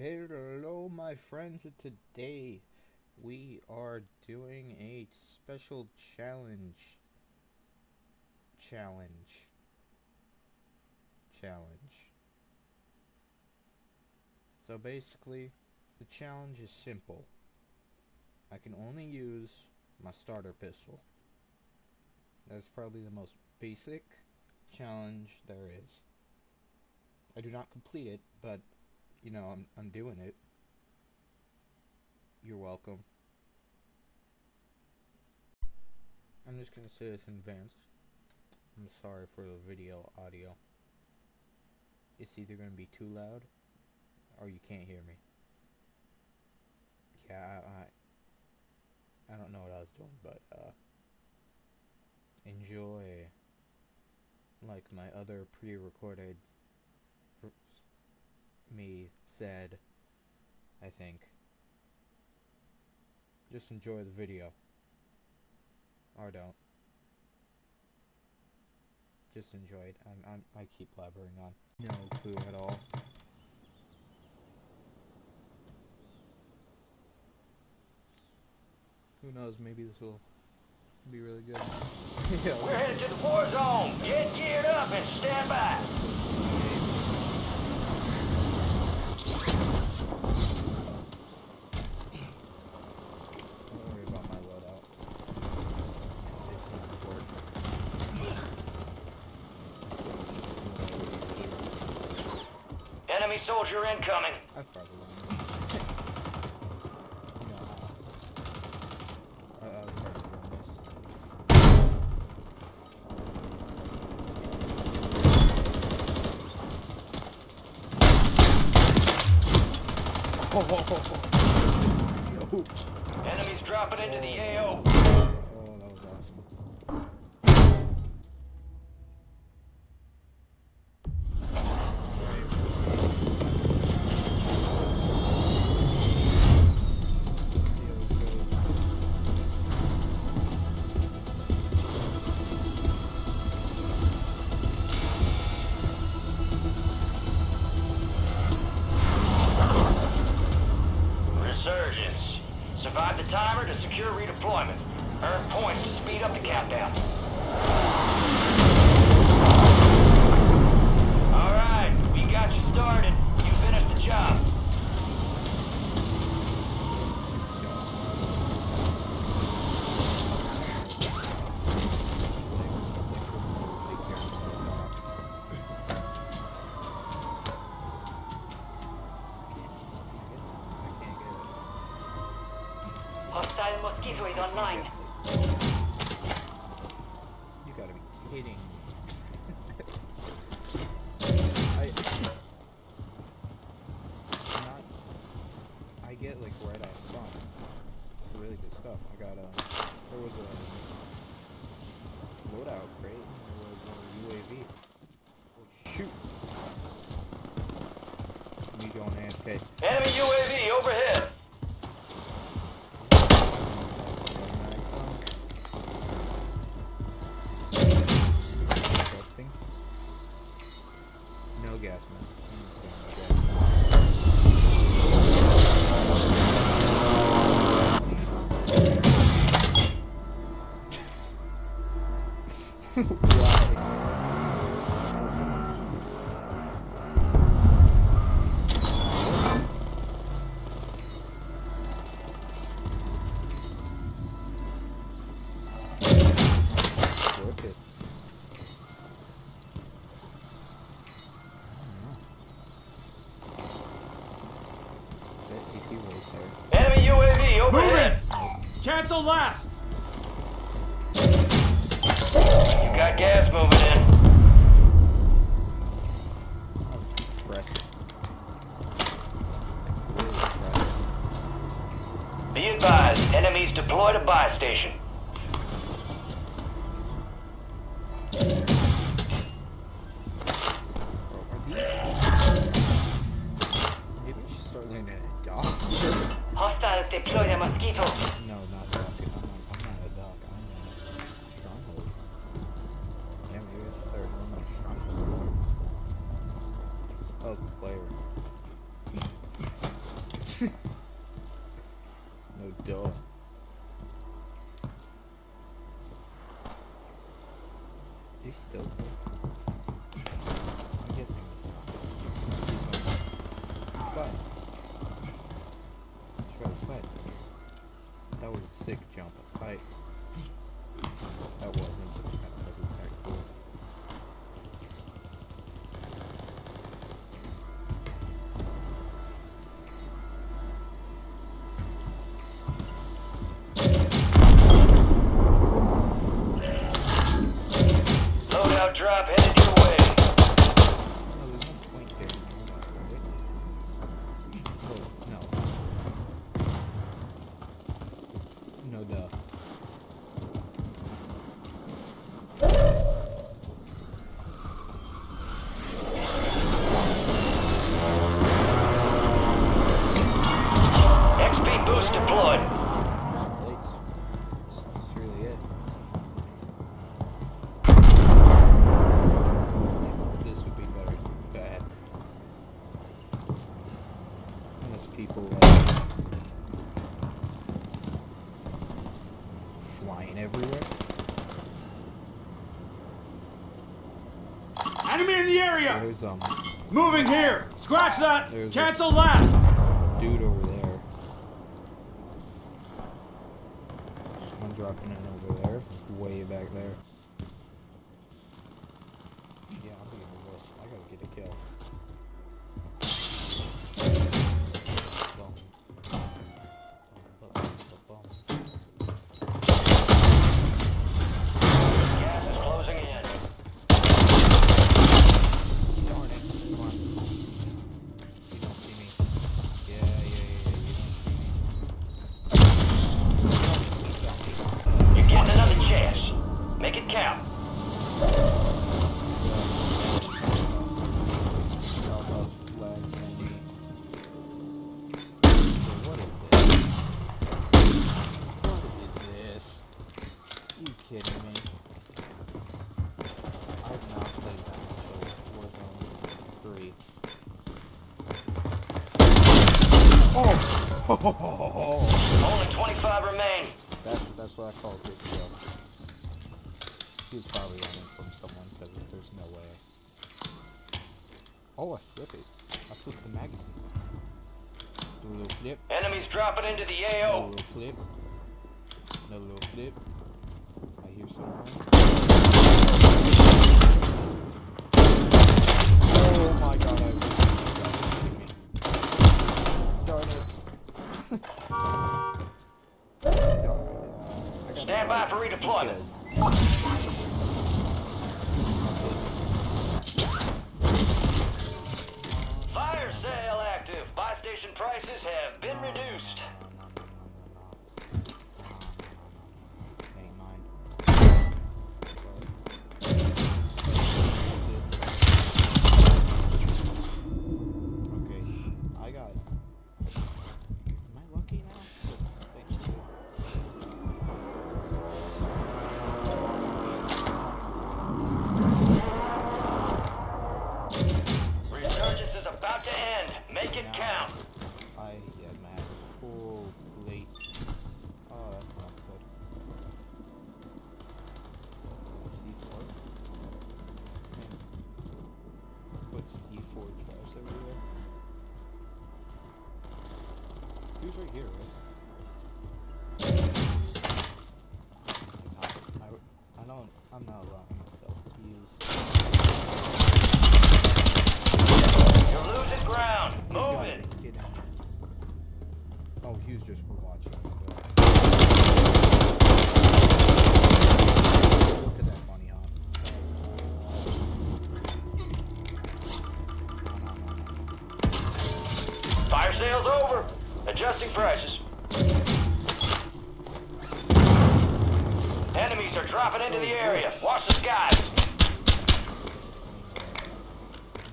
Hello my friends, today we are doing a special challenge. So basically, the challenge is simple. I can only use my starter pistol. That's probably the most basic challenge there is. I do not complete it, but you know, I'm doing it. You're welcome. I'm just gonna say this in advance. I'm sorry for the video audio. It's either gonna be too loud or you can't hear me. Yeah, I don't know what I was doing, but enjoy. Like my other pre-recorded me said, I think. Just enjoy the video. Or don't. Just enjoy it. I keep blabbering on. No clue at all. Who knows, maybe this will be really good. Yeah, we're headed to the warzone. Get geared up and stand by. Don't worry about my loadout. It's not important. Enemy soldier incoming. I've probably won this. You know how. I've probably won this. Yo. Enemies dropping into the AO. Oh, that was awesome. Survive the timer to secure redeployment. Earn points to speed up the countdown. Alright, we got you started. You finished the job. Hostile mosquito is online. You gotta be kidding me. I get like right off front. Really good stuff. I got there was a loadout crate and there was a UAV. Oh shoot. Me going AFK. Enemy UAV overhead. No gas mask. Enemy UAV overhead. Cancel last. You got gas moving in. That was impressive. Really impressive. Be advised, enemies deployed a buy station. Maybe we should start landing at a dock. Hostiles deploy the mosquito. No, not dock. I'm not a dock. I'm a stronghold. Yeah, maybe I should start landing at a stronghold. That was a player. No duh. He's still. I'm guessing he's not. He's not. He's sliding. He's right slide. That was a sick jump. That wasn't that cool. Loadout drop headed your way. No, there's no point there. Oh, no. No duh. XP boost deployed. Just plates. That's really it. This would be better than bad. Unless people flying everywhere. Enemy in the area! There's Moving here! Scratch that! There's a- Cancel last! dude over there. There's one dropping in over there, way back there. Yeah, I'm being a wuss. I gotta get a kill. Boom. Boom, boom, boom, boom. Gas is closing in. Darn it. Come on. You don't see me. Yeah, you don't see me. You're getting another chance. Make it count. Almost lagged me. What is this? What is this? You kidding me? I've not played that much of Warzone 3. Oh! Only 25 remain. That's what I call a good kill. He was probably running from someone because there's no way. Oh, I flip it. I flip the magazine. Do a little flip. Enemies dropping into the Another AO. little flip. Another little flip. I hear someone. Oh my god, I was kidding me. Darn it. Stand by for redeployment. Fire sale active. Buy station prices have been reduced. Ain't mine. Okay, I got. Am I lucky now? Resurgence is about to end. Make it count. I am at full plate. Oh, that's not good. C4? Man, put C4 traps everywhere. Dude's right here, right? I'm not allowing myself to use. You're losing ground. Move it. Get down. Oh, he was just watching. Look at that bunny hop. Fire sale's over. Adjusting prices. Enemies are dropping into the area. Watch the skies.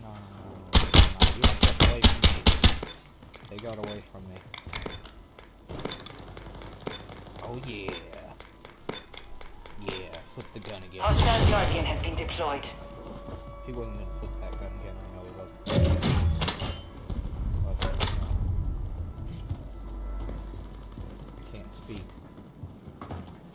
No. You don't get away from me. They got away from me. Oh yeah. Yeah, flip the gun again. Hostile Guardian has been deployed. He wasn't gonna flip that gun again, I know he wasn't. can't speak.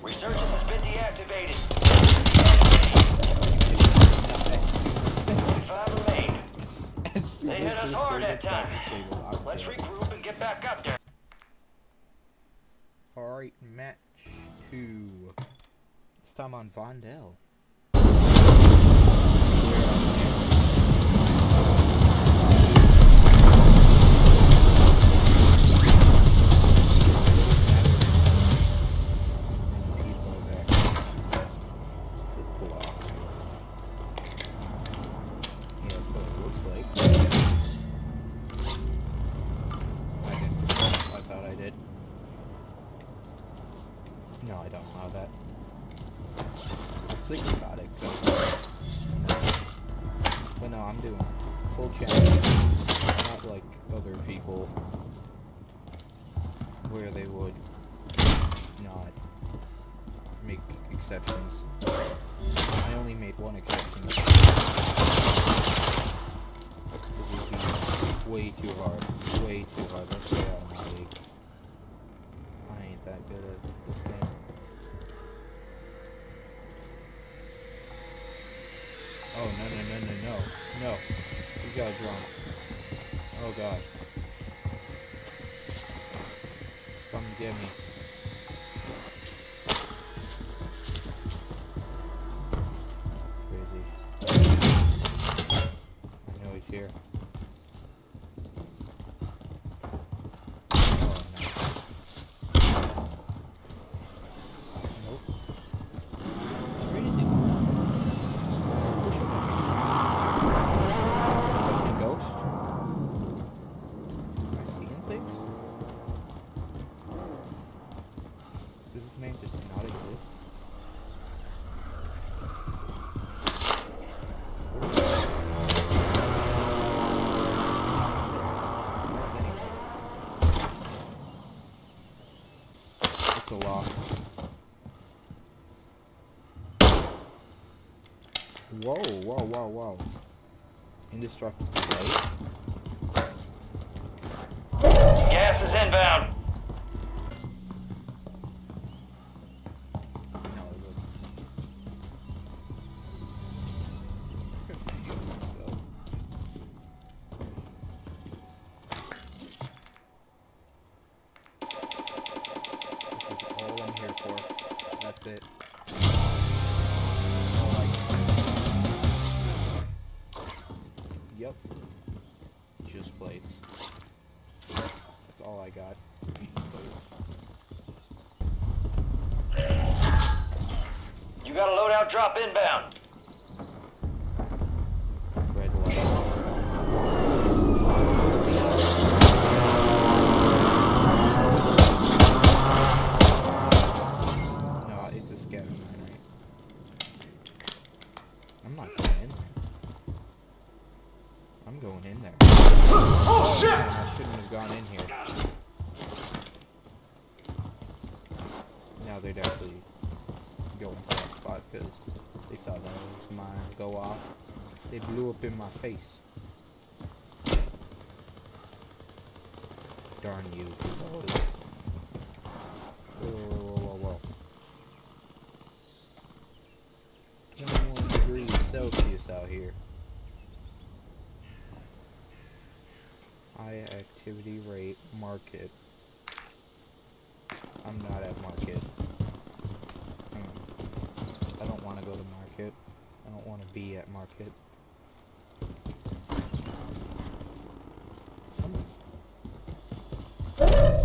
Resurgence has been deactivated. No, as soon as, 5 remain. as soon They hit as us hard that resurgence got time. disabled, I'm Let's dead. regroup and get back up there. Alright, match 2. This time on Vondel. No, I don't allow that. I was thinking about it, but no, I'm doing full challenge. Not like other people, where they would not make exceptions. I only made one exception. This would be way too hard. Way too hard. Let's get out of my league. I ain't that good at this game. Oh, no. He's got a drone. Oh, God. He's coming to get me. Crazy. I know he's here. Oh, no. Nope. Where is he? Push him at me. Is that a ghost? Am I seeing things? Does this man just not exist? It's a lock. Whoa. Indestructible plate? Gas is inbound. No, it wouldn't. Confused, so. This is all I'm here for. That's it. Yep. Just plates. That's all I got. Plates. You got a loadout drop inbound. Red light. No, it's a scatter mine, right? I'm not going in there. I'm going in there. Oh shit! Man, I shouldn't have gone in here. Now they'd actually go into that spot because they saw that it was mine go off. They blew up in my face. Darn you, boys. Whoa. 21 degrees Celsius out here. High activity rate, market. I'm not at market. I don't want to go to market. I don't want to be at market. Someone's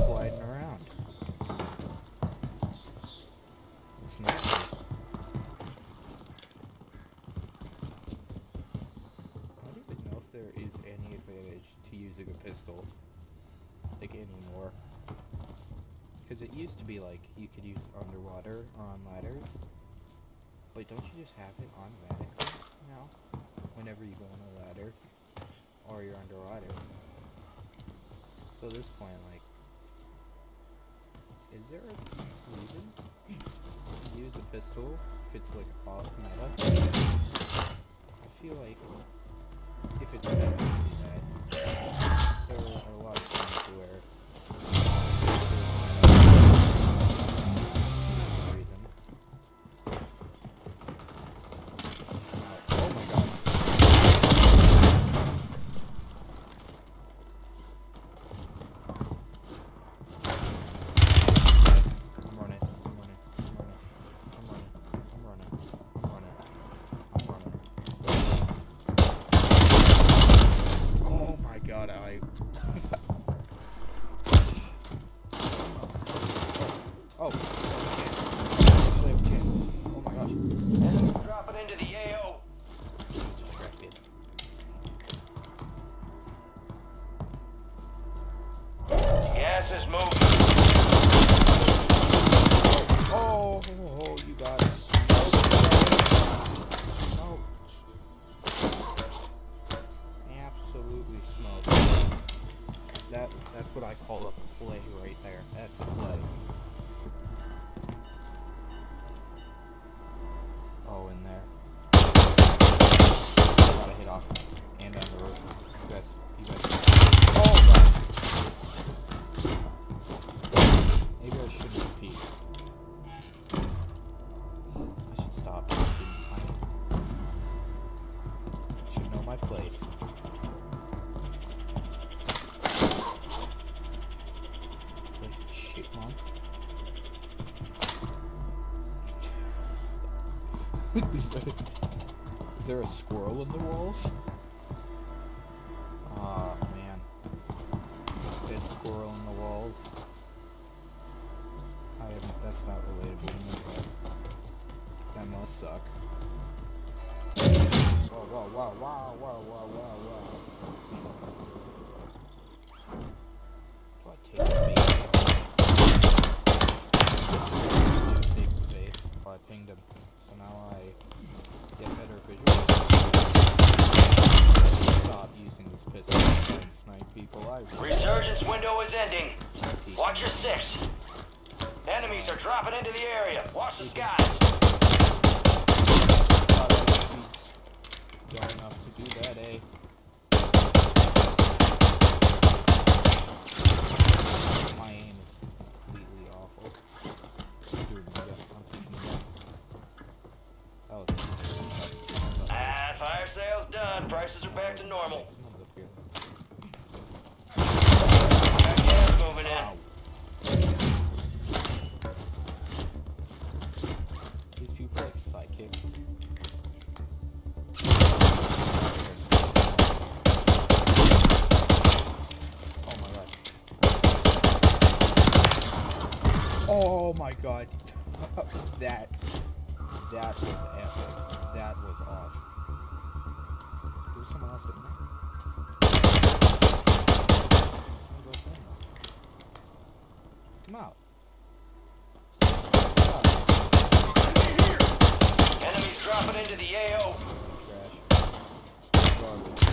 sliding around. It's not me. I don't even know if there is any advantage to using a pistol, like, anymore. Because it used to be like you could use underwater or on ladders, but don't you just have it automatically now? Whenever you go on a ladder or you're underwater. So at this point, like, is there a reason to use a pistol if it's like off meta? I feel like if it's meta, I see that. There are a lot of times where pistols is moving. Oh, you got smoked. Absolutely smoked. That's what I call a play right there. That's a play. Oh, in there. Gotta hit off. And on the roof. You guys. Oh gosh. Maybe I shouldn't have peeked. I should stop peeking. I should know my place. Shit, Mom. Is there a squirrel in the walls? Aw, man. Dead squirrel in the walls. That's not relatable to me, but that must suck. Whoa. Do I take the bait? I take the bait. Oh, I pinged him. So now I get better visuals. Stop using this pistol and snipe people. Resurgence window is ending. Watch your six. Enemies are dropping into the area. Watch the skies. Don't enough to do that, eh? My aim is completely awful. I'm thinking about. Fire sale's done. Prices are back to normal. Someone's up here. Got gas moving in. Wow. These people like psychic. Oh my god. that was epic. That was awesome. There's someone else in there. Someone else in there. Come out. Enemies dropping into the AO. Trash. Garbage.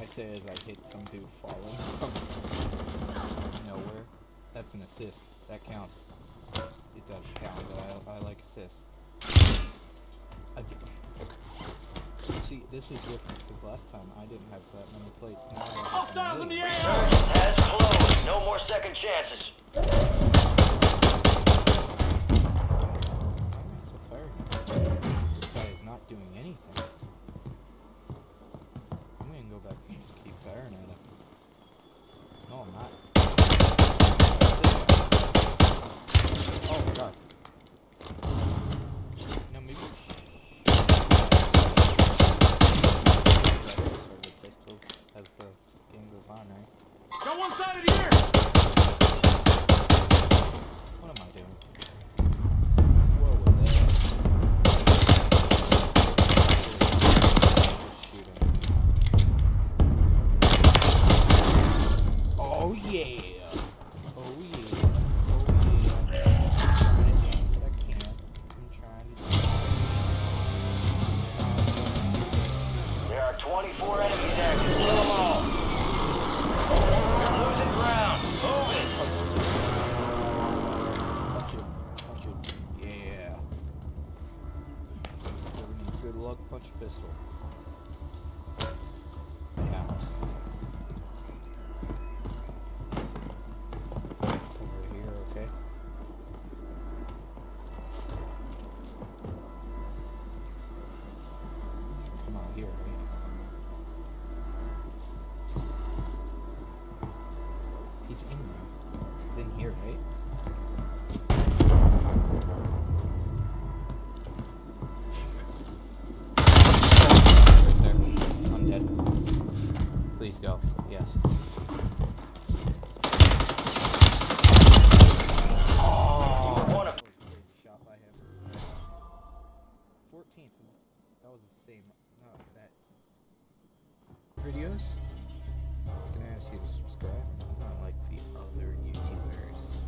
I say as I hit some dude falling from nowhere. That's an assist. That counts. It doesn't count, but I like assists. See, this is different, because last time I didn't have that many plates. Now I have Hostiles in the air! Resurgence has closed. No more second chances. Why am I still firing at this guy? This guy is not doing anything. I'm gonna go back and just keep firing at him. No, I'm not. Oh my god. No, maybe the pistols as the game goes on, right? Got one side of the air! What am I doing? Whoa, there. Just shooting. Oh yeah! Oh yeah! There are 24 enemies active. Kill them all. Losing ground. Move it. Punch it. Yeah. Good luck, punch pistol. House. Over here, okay? So come out here, right? He's in there. He's in here, right? Right there. I'm dead. Please go. Yes. You won a Shot by him. 14th was that was the same. No, that videos. I can ask you to subscribe. I'm not like the other YouTubers.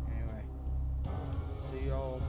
Anyway, see y'all